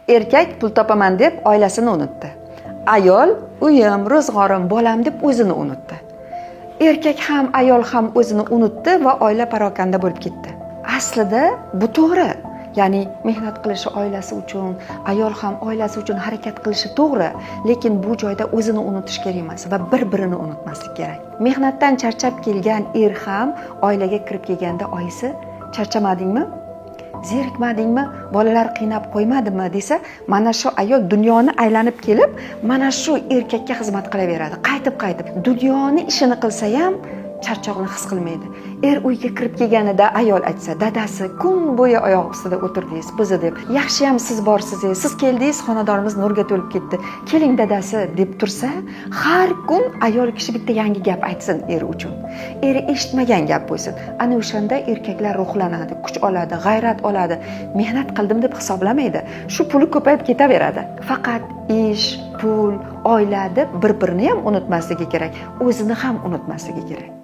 Erkak pul topaman deb oilasini unutdi. Ayol uyim, ro'zg'orim, bolam deb o'zini unutdi. Erkak ham, ayol ham o'zini unutdi va oila parokanda bo'lib ketdi. Aslida bu to'g'ri. Ya'ni mehnat qilishi oilasi uchun, ayol ham oilasi uchun harakat qilishi to'g'ri, lekin bu joyda o'zini unutish kerak emas va bir-birini unutmaslik kerak. Mehnatdan charchab kelgan er ham oilaga kirib kelganda oyisi, charchamadingmi? Zerikmadingmi? Bolalar qiynab qo'ymadimi desa, mana shu ayol dunyoni aylanib kelib, mana shu erkakka xizmat qilaveradi. Qaytib dunyoni ishini qilsa ham charchoqni his qilmaydi. Er uyga kirib kelganida ayol aytsa, dadasi kun bo'yi oyoq ustida o'tirdingiz, bizni deb. Yaxshi ham siz borsiz, siz keldingiz, xonadonimiz nurga to'lib ketdi. Keling dadasi deb tursa, har kun ayol kishi bitta yangi gap aytsin er uchun. Eri eshitmagan gap bo'lsin. Ana o'shanda erkaklar ruhlanadi, kuch oladi, g'ayrat oladi. Mehnat qildim deb hisoblamaydi. Shu puli ko'payib ketaveradi. Faqat ish, pul, oila deb bir-birini ham unutmasligi kerak, o'zini ham unutmasligi kerak.